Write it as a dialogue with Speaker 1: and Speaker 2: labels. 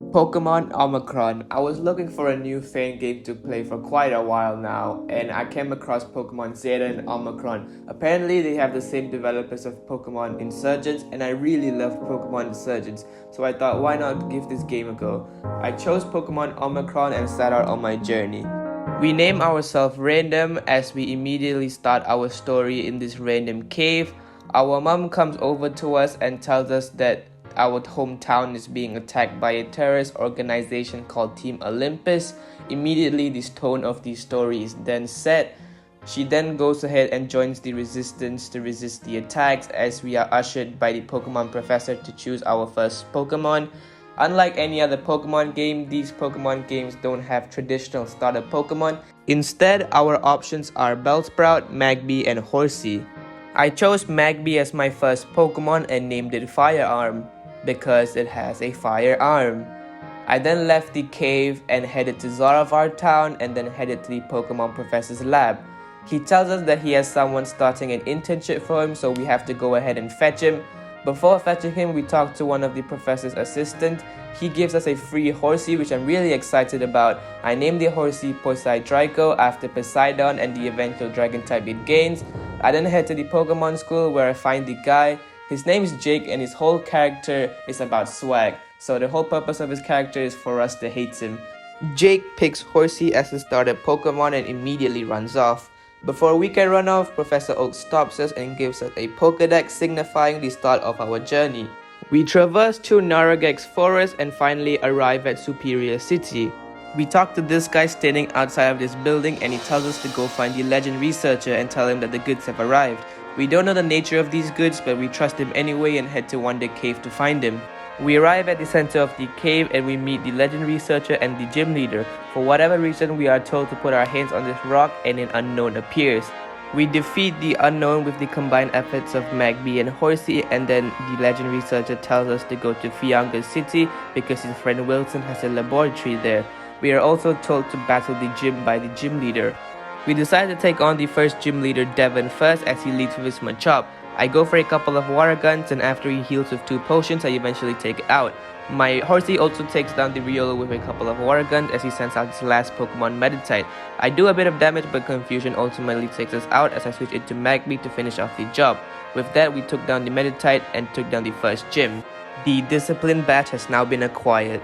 Speaker 1: Pokemon Omicron. I was looking for a new fan game to play for quite a while now, and I came across Pokemon Zeta and Omicron. Apparently, they have the same developers of Pokemon Insurgents, and I really love Pokemon Insurgents, so I thought, why not give this game a go? I chose Pokemon Omicron and set out on my journey. We name ourselves Random as we immediately start our story in this random cave. Our mom comes over to us and tells us that our hometown is being attacked by a terrorist organization called Team Olympus. Immediately, the tone of the story is then set. She then goes ahead and joins the resistance to resist the attacks as we are ushered by the Pokemon professor to choose our first Pokemon. Unlike any other Pokemon game, these Pokemon games don't have traditional starter Pokemon. Instead, our options are Bellsprout, Magby, and Horsey. I chose Magby as my first Pokemon and named it Firearm because it has a firearm. I then left the cave and headed to Zorovar Town and then headed to the Pokemon Professor's lab. He tells us that he has someone starting an internship for him, so we have to go ahead and fetch him. Before fetching him, we talk to one of the professor's assistants. He gives us a free Horsey, which I'm really excited about. I named the Horsey Poseidon after Poseidon and the eventual dragon type it gains. I then head to the Pokemon school where I find the guy. His name is Jake and his whole character is about swag. So the whole purpose of his character is for us to hate him. Jake picks Horsey as his starter Pokemon and immediately runs off. Before we can run off, Professor Oak stops us and gives us a Pokédex signifying the start of our journey. We traverse through Naragax Forest and finally arrive at Superior City. We talk to this guy standing outside of this building and he tells us to go find the legend researcher and tell him that the goods have arrived. We don't know the nature of these goods, but we trust him anyway and head to Wonder Cave to find him. We arrive at the center of the cave and we meet the legend researcher and the gym leader. For whatever reason, we are told to put our hands on this rock and an unknown appears. We defeat the unknown with the combined efforts of Magby and Horsey, and then the legend researcher tells us to go to Fianga City because his friend Wilson has a laboratory there. We are also told to battle the gym by the gym leader. We decide to take on the first gym leader, Devon, first as he leads with his Machop. I go for a couple of water guns, and after he heals with 2 potions, I eventually take it out. My Horsey also takes down the Riolo with a couple of water guns as he sends out his last Pokemon Meditite. I do a bit of damage, but Confusion ultimately takes us out as I switch it to Magby to finish off the job. With that, we took down the Meditite and took down the first gym. The Discipline Badge has now been acquired.